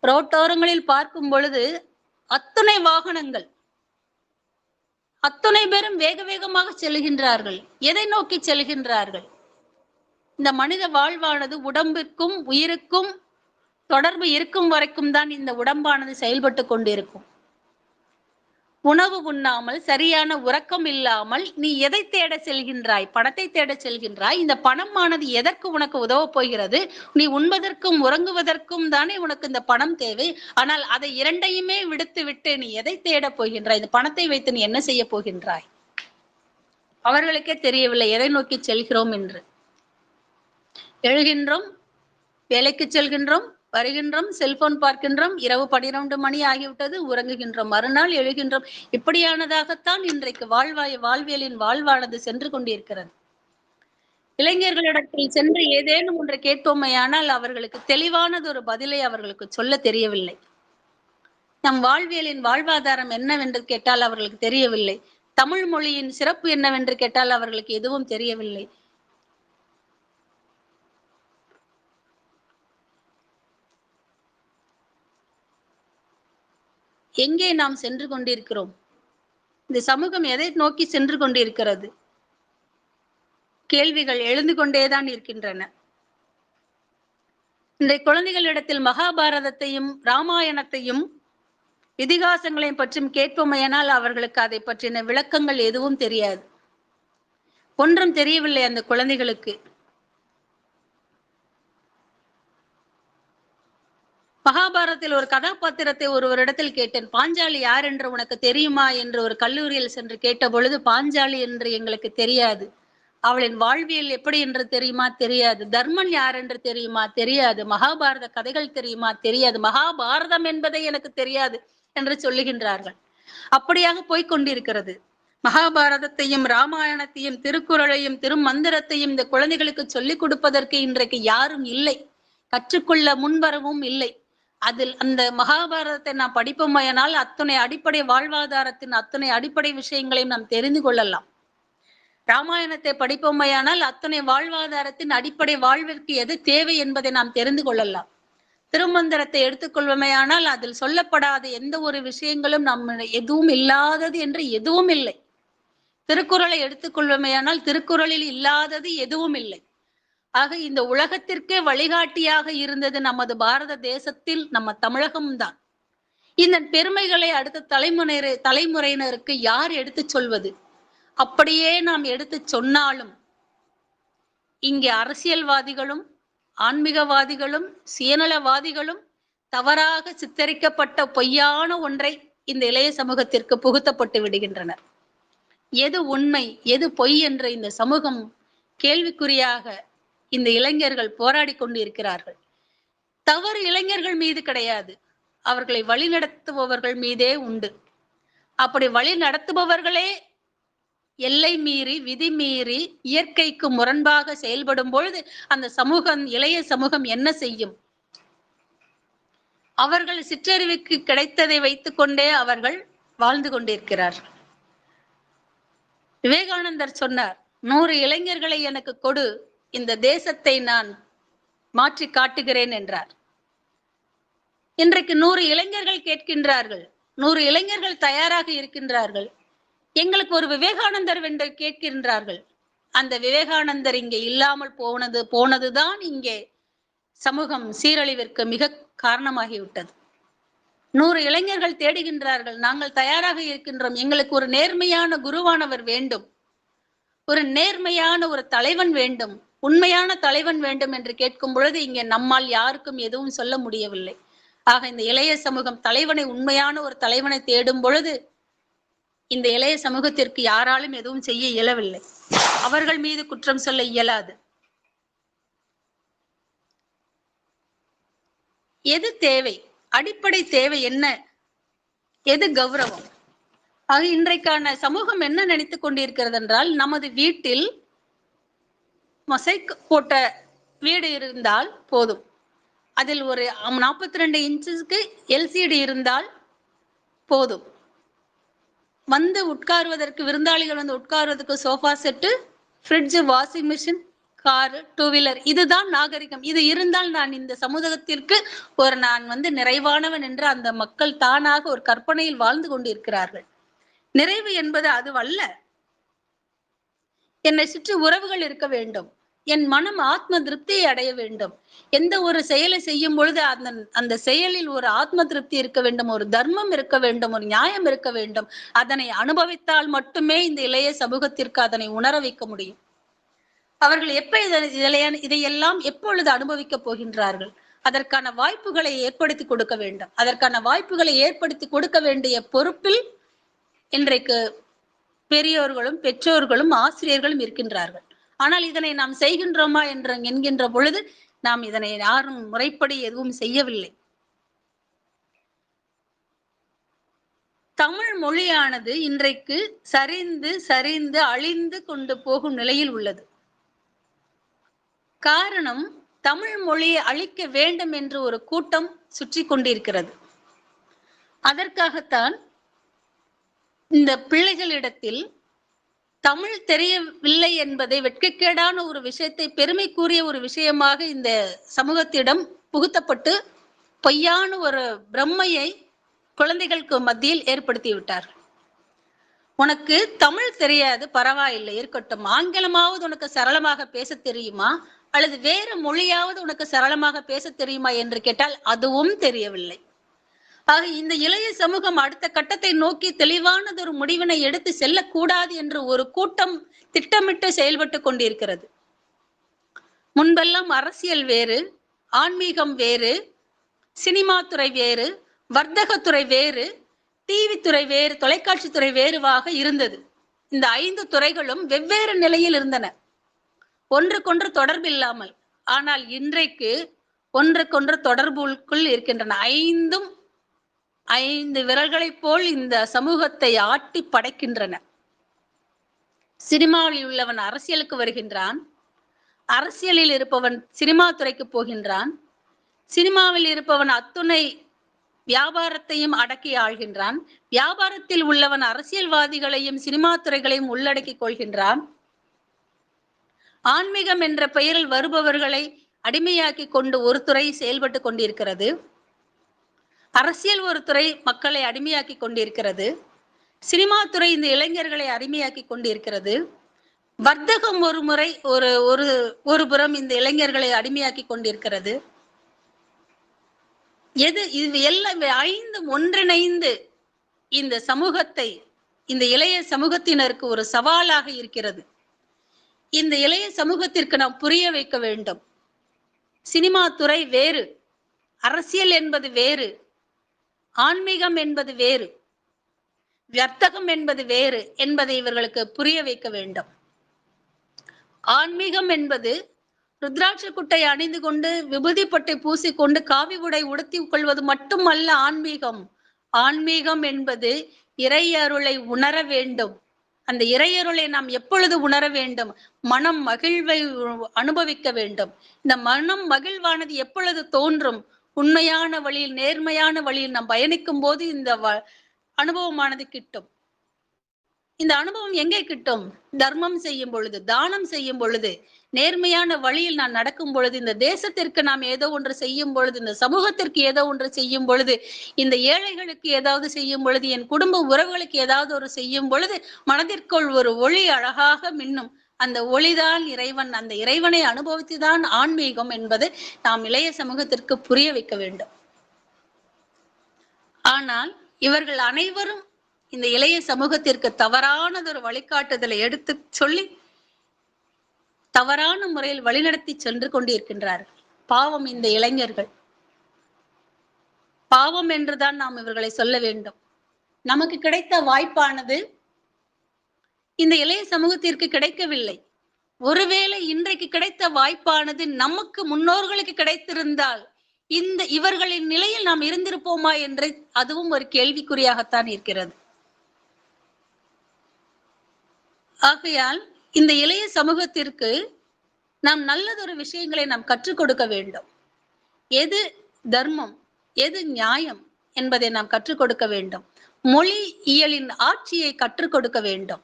ரோட்டோரங்களில் பார்க்கும் பொழுது அத்தனை வாகனங்கள், அத்தனை பேரும் வேக வேகமாக செல்கின்றார்கள். எதை நோக்கி செல்கின்றார்கள்? இந்த மனித வாழ்வானது உடம்பிற்கும் உயிருக்கும் தொடர்பு இருக்கும் வரைக்கும் தான் இந்த உடம்பானது செயல்பட்டு கொண்டிருக்கும். உணவு உண்ணாமல், சரியான உறக்கம் இல்லாமல் நீ எதை தேட செல்கின்றாய்? பணத்தை தேட செல்கின்றாய். இந்த பணமானது எதற்கு உனக்கு உதவ போகிறது? நீ உண்பதற்கும் உறங்குவதற்கும் தானே உனக்கு இந்த பணம் தேவை. ஆனால் அதை இரண்டையுமே விடுத்து விட்டு நீ எதை தேட போகின்றாய்? இந்த பணத்தை வைத்து நீ என்ன செய்ய போகின்றாய்? அவர்களுக்கே தெரியவில்லை எதை நோக்கி செல்கிறோம் என்று. எழுகின்றோம், வேலைக்கு செல்கின்றோம், வருகின்றோம், செல்போன் பார்க்கின்றோம், இரவு 12 மணி ஆகிவிட்டது, உறங்குகின்றோம், மறுநாள் எழுகின்றோம். இப்படியானதாகத்தான் இன்றைக்கு வாழ்வியலின் வாழ்வானது சென்று கொண்டிருக்கிறது. இளைஞர்களிடத்தில் சென்று ஏதேனும் ஒன்றை கேட்போமையானால் அவர்களுக்கு தெளிவானது ஒரு பதிலை அவர்களுக்கு சொல்ல தெரியவில்லை. நம் வாழ்வியலின் வாழ்வாதாரம் என்னவென்று கேட்டால் அவர்களுக்கு தெரியவில்லை. தமிழ் மொழியின் சிறப்பு என்னவென்று கேட்டால் அவர்களுக்கு எதுவும் தெரியவில்லை. எங்கே நாம் சென்று கொண்டிருக்கிறோம்? இந்த சமூகம் எதை நோக்கி சென்று கொண்டிருக்கிறது? கேள்விகள் எழுந்து கொண்டேதான் இருக்கின்றன. இன்றைய குழந்தைகளிடத்தில் மகாபாரதத்தையும் ராமாயணத்தையும் இதிகாசங்களையும் பற்றியும் கேட்போமையானால் அவர்களுக்கு அதை பற்றின விளக்கங்கள் எதுவும் தெரியாது. ஒன்றும் தெரியவில்லை அந்த குழந்தைகளுக்கு. மகாபாரதத்தில் ஒரு கதாபாத்திரத்தை ஒருவரிடத்தில் கேட்டேன். பாஞ்சாலி யார் என்று உனக்கு தெரியுமா என்று ஒரு கல்லூரியில் சென்று கேட்ட பொழுது, பாஞ்சாலி என்று எங்களுக்கு தெரியாது. அவளின் வாழ்வியல் எப்படி என்று தெரியுமா? தெரியாது. தர்மன் யார் என்று தெரியுமா? தெரியாது. மகாபாரத கதைகள் தெரியுமா? தெரியாது. மகாபாரதம் என்பதை எனக்கு தெரியாது என்று சொல்லுகின்றார்கள். அப்படியாக போய்கொண்டிருக்கிறது. மகாபாரதத்தையும் ராமாயணத்தையும் திருக்குறளையும் திருமந்திரத்தையும் இந்த குழந்தைகளுக்கு சொல்லிக் கொடுப்பதற்கு இன்றைக்கு யாரும் இல்லை. கற்றுக்கொள்ள முன்வரவும் இல்லை. அதில் அந்த மகாபாரதத்தை நாம் படிப்போமானால் அத்தனை அடிப்படை வாழ்வாதாரத்தின் அத்தனை அடிப்படை விஷயங்களையும் நாம் தெரிந்து கொள்ளலாம். ராமாயணத்தை படிப்போமையானால் அத்தனை வாழ்வாதாரத்தின் அடிப்படை வாழ்விற்கு எது தேவை என்பதை நாம் தெரிந்து கொள்ளலாம். திருமந்திரத்தை எடுத்துக்கொள்வோமையானால் அதில் சொல்லப்படாத எந்த ஒரு விஷயங்களும் நம்ம எதுவும் இல்லாதது என்று எதுவும் இல்லை. திருக்குறளை எடுத்துக்கொள்வோமையானால் திருக்குறளில் இல்லாதது எதுவும் இல்லை. ஆக இந்த உலகத்திற்கே வழிகாட்டியாக இருந்தது நமது பாரத தேசத்தில் நம்ம தமிழகம்தான். இந்த பெருமைகளை அடுத்த தலைமுறையினருக்கு யார் எடுத்து சொல்வது? அப்படியே நாம் எடுத்து சொன்னாலும் இங்கே அரசியல்வாதிகளும் ஆன்மீகவாதிகளும் சுயநலவாதிகளும் தவறாக சித்தரிக்கப்பட்ட பொய்யான ஒன்றை இந்த இளைய சமூகத்திற்கு புகுத்தப்பட்டு விடுகின்றனர். எது உண்மை எது பொய் என்ற இந்த சமூகம் கேள்விக்குறியாக இந்த இளைஞர்கள் போராடி கொண்டிருக்கிறார்கள். தவறு இளைஞர்கள் மீது கிடையாது, அவர்களை வழிநடத்துபவர்கள் மீதே உண்டு. அப்படி வழி நடத்துபவர்களே எல்லை மீறி விதி மீறி இயற்கைக்கு முரண்பாக செயல்படும் பொழுது அந்த சமூகம் இளைய சமூகம் என்ன செய்யும்? அவர்கள் சிற்றறிவுக்கு கிடைத்ததை வைத்துக் கொண்டே அவர்கள் வாழ்ந்து கொண்டிருக்கிறார்கள். விவேகானந்தர் சொன்னார், 100 இளைஞர்களை எனக்கு கொடு, இந்த தேசத்தை நான் மாற்றி காட்டுகிறேன் என்றார். இன்றைக்கு 100 இளைஞர்கள் கேட்கின்றார்கள், 100 இளைஞர்கள் தயாராக இருக்கின்றார்கள். எங்களுக்கு ஒரு விவேகானந்தர் வென்று கேட்கின்றார்கள். அந்த விவேகானந்தர் இங்கே இல்லாமல் போனதுதான் இங்கே சமூகம் சீரழிவிற்கு மிக காரணமாகிவிட்டது. 100 இளைஞர்கள் தேடுகின்றார்கள், நாங்கள் தயாராக இருக்கின்றோம், எங்களுக்கு ஒரு நேர்மையான குருவானவர் வேண்டும், ஒரு நேர்மையான ஒரு தலைவன் வேண்டும், உண்மையான தலைவன் வேண்டும் என்று கேட்கும் பொழுது இங்கே நம்மால் யாருக்கும் எதுவும் சொல்ல முடியவில்லை. ஆக இந்த இளைய சமூகம் தலைவனை, உண்மையான ஒரு தலைவனை தேடும் பொழுது இந்த இளைய சமூகத்திற்கு யாராலும் எதுவும் செய்ய இயலவில்லை. அவர்கள் மீது குற்றம் சொல்ல இயலாது. எது தேவை? அடிப்படை தேவை என்ன? எது கௌரவம்? ஆக இன்றைக்கான சமூகம் என்ன நினைத்துக் கொண்டிருக்கிறது என்றால், நமது வீட்டில் மொசைக் போட்ட வீடு இருந்தால் போதும், அதில் ஒரு 42 இன்ச்சுக்கு LCD இருந்தால் போதும், வந்து உட்காருவதற்கு விருந்தாளிகள் வந்து உட்காருவதற்கு sofa set, fridge, washing machine, car, 2 wheeler, இதுதான் நாகரிகம். இது இருந்தால் நான் இந்த சமூகத்திற்கு நான் நிறைவானவன் என்று அந்த மக்கள் தானாக ஒரு கற்பனையில் வாழ்ந்து கொண்டிருக்கிறார்கள். நிறைவு என்பது அதுவல்ல. என்னை சுற்றி உறவுகள் இருக்க வேண்டும், என் மனம் ஆத்ம திருப்தியை அடைய வேண்டும். எந்த ஒரு செயலை செய்யும் பொழுது அந்த செயலில் ஒரு ஆத்ம திருப்தி இருக்க வேண்டும், ஒரு தர்மம் இருக்க வேண்டும், ஒரு நியாயம் இருக்க வேண்டும். அதனை அனுபவித்தால் மட்டுமே இந்த இளைய சமூகத்திற்கு அதனை உணர வைக்க முடியும். அவர்கள் இதையெல்லாம் எப்பொழுது அனுபவிக்க போகின்றார்கள்? அதற்கான வாய்ப்புகளை ஏற்படுத்தி கொடுக்க வேண்டும். அதற்கான வாய்ப்புகளை ஏற்படுத்தி கொடுக்க வேண்டிய பொறுப்பில் இன்றைக்கு பெரியோர்களும் பெற்றோர்களும் ஆசிரியர்களும் இருக்கின்றார்கள். ஆனால் இதனை நாம் செய்கின்றோமா என்று என்கின்ற பொழுது நாம் இதனை யாரும் முறைப்படி எதுவும் செய்யவில்லை. தமிழ் மொழியானது இன்றைக்கு சரிந்து சரிந்து அழிந்து கொண்டு போகும் நிலையில் உள்ளது. காரணம், தமிழ் மொழியை அழிக்க வேண்டும் என்று ஒரு கூட்டம் சுற்றி கொண்டிருக்கிறது. அதற்காகத்தான் இந்த பிள்ளைகளிடத்தில் தமிழ் தெரியவில்லை என்பதை வெட்கக்கேடான ஒரு விஷயத்தை பெருமைக்குரிய ஒரு விஷயமாக இந்த சமூகத்திடம் புகுத்தப்பட்டு பொய்யான ஒரு பிரம்மையை குழந்தைகளுக்கு மத்தியில் ஏற்படுத்தி விட்டார்கள். உனக்கு தமிழ் தெரியாது, பரவாயில்லை, இருக்கட்டும், ஆங்கிலமாவது உனக்கு சரளமாக பேச தெரியுமா அல்லது வேறு மொழியாவது உனக்கு சரளமாக பேச தெரியுமா என்று கேட்டால் அதுவும் தெரியவில்லை. ஆக இந்த இளைய சமூகம் அடுத்த கட்டத்தை நோக்கி தெளிவானது ஒரு முடிவினை எடுத்து செல்லக்கூடாது என்று ஒரு கூட்டம் திட்டமிட்டு செயல்பட்டு கொண்டிருக்கிறது. முன்பெல்லாம் அரசியல் வேறு, ஆன்மீகம் வேறு, சினிமா துறை வேறு, வர்த்தகத்துறை வேறு, டிவி துறை வேறு, தொலைக்காட்சி துறை வேறுவாக இருந்தது. இந்த 5 துறைகளும் வெவ்வேறு நிலையில் இருந்தன, ஒன்றுக்கொன்று தொடர்பு இல்லாமல். ஆனால் இன்றைக்கு ஒன்றுக்கொன்று தொடர்புக்குள் இருக்கின்றன. 5 விரல்களைப் போல் இந்த சமூகத்தை ஆட்டி படைக்கின்றன. சினிமாவில் உள்ளவன் அரசியலுக்கு வருகின்றான், அரசியலில் இருப்பவன் சினிமா துறைக்கு போகின்றான், சினிமாவில் இருப்பவன் அத்துணை வியாபாரத்தையும் அடக்கி ஆள்கின்றான். வியாபாரத்தில் உள்ளவன் அரசியல்வாதிகளையும் சினிமா துறைகளையும் உள்ளடக்கிக் கொள்கின்றான். ஆன்மீகம் என்ற பெயரில் வருபவர்களை அடிமையாக்கி கொண்டு ஒரு துறை செயல்பட்டு கொண்டிருக்கிறது. அரசியல் ஒரு துறை மக்களை அடிமையாக்கி கொண்டிருக்கிறது. சினிமா துறை இந்த இளைஞர்களை அடிமையாக்கி கொண்டிருக்கிறது. வர்த்தகம் ஒரு முறை ஒரு புறம் இந்த இளைஞர்களை அடிமையாக்கி கொண்டிருக்கிறது. இது எல்லாம் ஐந்து ஒன்றிணைந்து இந்த சமூகத்தை, இந்த இளைய சமூகத்தினருக்கு ஒரு சவாலாக இருக்கிறது. இந்த இளைய சமூகத்திற்கு நாம் புரிய வைக்க வேண்டும். சினிமா துறை வேறு, அரசியல் என்பது வேறு, ஆன்மீகம் என்பது வேறு, வர்த்தகம் என்பது வேறு என்பதை இவர்களுக்கு புரிய வைக்க வேண்டும். ஆன்மீகம் என்பது ருத்ராட்ச குட்டை அணிந்து கொண்டு விபூதி பட்டை பூசிக்கொண்டு காவி உடை உடுத்திக் கொள்வது மட்டுமல்ல ஆன்மீகம். ஆன்மீகம் என்பது இறை அருளை உணர வேண்டும். அந்த இறையருளை நாம் எப்பொழுது உணர வேண்டும்? மனம் மகிழ்வை அனுபவிக்க வேண்டும். இந்த மனம் மகிழ்வானது எப்பொழுது தோன்றும்? உண்மையான வழியில், நேர்மையான வழியில் நாம் பயணிக்கும் போது இந்த அனுபவமானது கிட்டும். இந்த அனுபவம் எங்கே கிட்டும்? தர்மம் செய்யும் பொழுது, தானம் செய்யும் பொழுது, நேர்மையான வழியில் நான் நடக்கும் பொழுது, இந்த தேசத்திற்கு நாம் ஏதோ ஒன்று செய்யும் பொழுது, இந்த சமூகத்திற்கு ஏதோ ஒன்று செய்யும் பொழுது, இந்த ஏழைகளுக்கு ஏதாவது செய்யும் பொழுது, என் குடும்ப உறவுகளுக்கு ஏதாவது ஒரு செய்யும் பொழுது மனதிற்குள் ஒரு ஒளி அழகாக மின்னும். அந்த ஒளிதான் இறைவன். அந்த இறைவனை அனுபவித்துதான் ஆன்மீகம் என்பது நாம் இளைய சமூகத்திற்கு புரிய வைக்க வேண்டும். ஆனால் இவர்கள் அனைவரும் இந்த இளைய சமூகத்திற்கு தவறானதொரு வழிகாட்டுதலை எடுத்து சொல்லி தவறான முறையில் வழிநடத்தி சென்று கொண்டிருக்கின்றார்கள். பாவம் இந்த இளைஞர்கள், பாவம் என்றுதான் நாம் இவர்களை சொல்ல வேண்டும். நமக்கு கிடைத்த வாய்ப்பானது இந்த இளைய சமூகத்திற்கு கிடைக்கவில்லை. ஒருவேளை இன்றைக்கு கிடைத்த வாய்ப்பானது நமக்கு முன்னோர்களுக்கு கிடைத்திருந்தால் இந்த இவர்களின் நிலையில் நாம் இருந்திருப்போமா என்று அதுவும் ஒரு கேள்விக்குறியாகத்தான் இருக்கிறது. ஆகையால் இந்த இளைய சமூகத்திற்கு நாம் நல்லதொரு விஷயங்களை நாம் கற்றுக் கொடுக்க வேண்டும். எது தர்மம், எது நியாயம் என்பதை நாம் கற்றுக் கொடுக்க வேண்டும். மொழியியலின் ஆட்சியை கற்றுக் கொடுக்க வேண்டும்.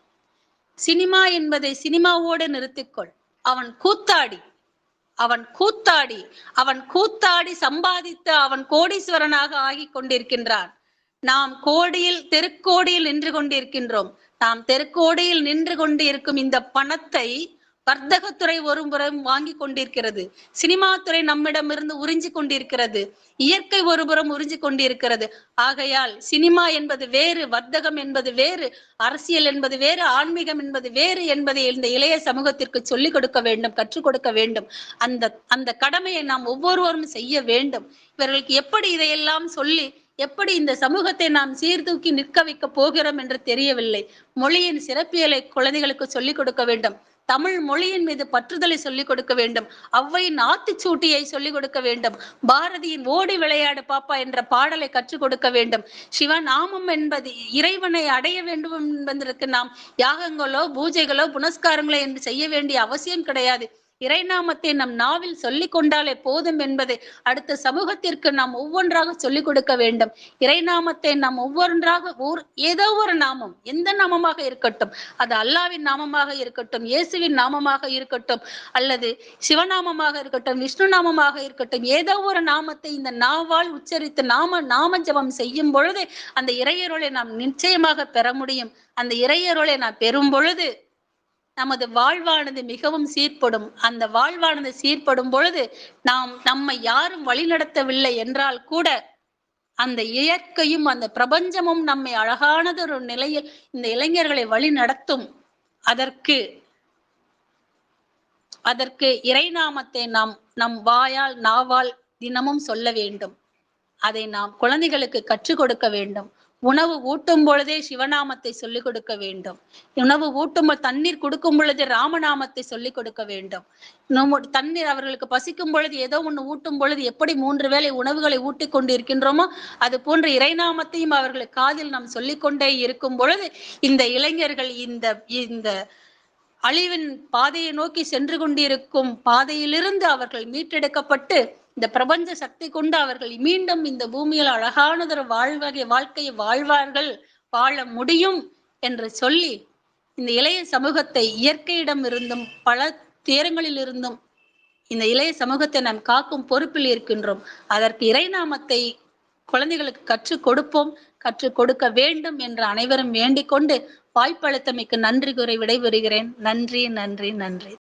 சினிமா என்பதை சினிமாவோடு நிறுத்திக்கொள். அவன் கூத்தாடி சம்பாதித்து அவன் கோடீஸ்வரனாக ஆகி கொண்டிருக்கின்றான். நாம் தெருக்கோடியில் நின்று கொண்டிருக்கின்றோம். நாம் தெருக்கோடியில் நின்று கொண்டிருக்கும் இந்த பணத்தை வர்த்தகத்துறை ஒரு புறம் வாங்கி கொண்டிருக்கிறது. சினிமா துறை நம்மிடமிருந்து உறிஞ்சி கொண்டிருக்கிறது. இயற்கை ஒரு புறம் உறிஞ்சி கொண்டிருக்கிறது. ஆகையால் சினிமா என்பது வேறு, வர்த்தகம் என்பது வேறு, அரசியல் என்பது வேறு, ஆன்மீகம் என்பது வேறு என்பதை இந்த இளைய சமூகத்திற்கு சொல்லிக் கொடுக்க வேண்டும், கற்றுக் கொடுக்க வேண்டும். அந்த கடமையை நாம் ஒவ்வொருவரும் செய்ய வேண்டும். இவர்களுக்கு எப்படி இதையெல்லாம் சொல்லி எப்படி இந்த சமூகத்தை நாம் சீர்தூக்கி நிற்க வைக்க போகிறோம் என்று தெரியவில்லை. மொழியின் சிறப்பியலை குழந்தைகளுக்கு சொல்லிக் கொடுக்க வேண்டும். தமிழ் மொழியின் மீது பற்றுதலை சொல்லிக் கொடுக்க வேண்டும். ஔவையின் ஆத்திச்சூட்டியை சொல்லிக் கொடுக்க வேண்டும். பாரதியின் ஓடி விளையாடு பாப்பா என்ற பாடலை கற்றுக் கொடுக்க வேண்டும். சிவநாமம் என்பது இறைவனை அடைய வேண்டும் என்பதற்கு நாம் யாகங்களோ பூஜைகளோ புனஸ்காரங்களோ என்று செய்ய வேண்டிய அவசியம் கிடையாது. இறைநாமத்தை நம் நாவில் சொல்லிக் கொண்டாலே போதும் என்பதை அடுத்த சமூகத்திற்கு நாம் ஒவ்வொன்றாக சொல்லிக் கொடுக்க வேண்டும். இறைநாமத்தை நாம் ஒவ்வொன்றாக ஏதோ ஒரு நாமம், எந்த நாமமாக இருக்கட்டும், அது அல்லாவின் நாமமாக இருக்கட்டும், இயேசுவின் நாமமாக இருக்கட்டும், அல்லது சிவநாமமாக இருக்கட்டும், விஷ்ணு நாமமாக இருக்கட்டும், ஏதோ ஒரு நாமத்தை இந்த நாவால் உச்சரித்து நாம ஜபம் செய்யும் பொழுது அந்த இறையருளை நாம் நிச்சயமாக பெற முடியும். அந்த இறையருளை நாம் பெறும் பொழுது நமது வாழ்வானது மிகவும் சீர்படும். அந்த வாழ்வானது சீர்படும் பொழுது நம்மை யாரும் வழிநடத்தவில்லை என்றால் கூட அந்த இயற்கையும் அந்த பிரபஞ்சமும் நம்மை அழகானது ஒரு நிலையில் இந்த இளைஞர்களை வழி நடத்தும். அதற்கு இறைநாமத்தை நாம் நம் வாயால் நாவால் தினமும் சொல்ல வேண்டும். அதை நாம் குழந்தைகளுக்கு கற்றுக் கொடுக்க வேண்டும். உணவு ஊட்டும் பொழுதே சிவநாமத்தை சொல்லிக் கொடுக்க வேண்டும். உணவு ஊட்டும் தண்ணீர் கொடுக்கும் பொழுது ராமநாமத்தை சொல்லிக் கொடுக்க வேண்டும். தண்ணீர் அவர்களுக்கு பசிக்கும் பொழுது ஏதோ ஒண்ணு ஊட்டும் பொழுது எப்படி 3 வேளை உணவுகளை ஊட்டிக் கொண்டு இருக்கின்றோமோ அது போன்ற இறைநாமத்தையும் அவர்களுக்கு காதில் நாம் சொல்லிக்கொண்டே இருக்கும் பொழுது இந்த இளைஞர்கள் இந்த அழிவின் பாதையை நோக்கி சென்று கொண்டிருக்கும் பாதையிலிருந்து அவர்கள் மீட்டெடுக்கப்பட்டு இந்த பிரபஞ்ச சக்தி கொண்டு அவர்கள் மீண்டும் இந்த பூமியில் அழகானதொரு வாழ்க்கையை வாழ்வார்கள், வாழ முடியும் என்று சொல்லி இந்த இளைய சமூகத்தை இயற்கையிடம் இருந்தும் பல துயரங்களில் இருந்தும் இந்த இளைய சமூகத்தை நாம் காக்கும் பொறுப்பில் இருக்கின்றோம். அதற்கு இறைநாமத்தை குழந்தைகளுக்கு கற்றுக் கொடுப்போம், கற்றுக் கொடுக்க வேண்டும் என்று அனைவரும் வேண்டிக் கொண்டு வாய்ப்பளித்தமைக்கு நன்றி கூறி விடைபெறுகிறேன். நன்றி, நன்றி, நன்றி.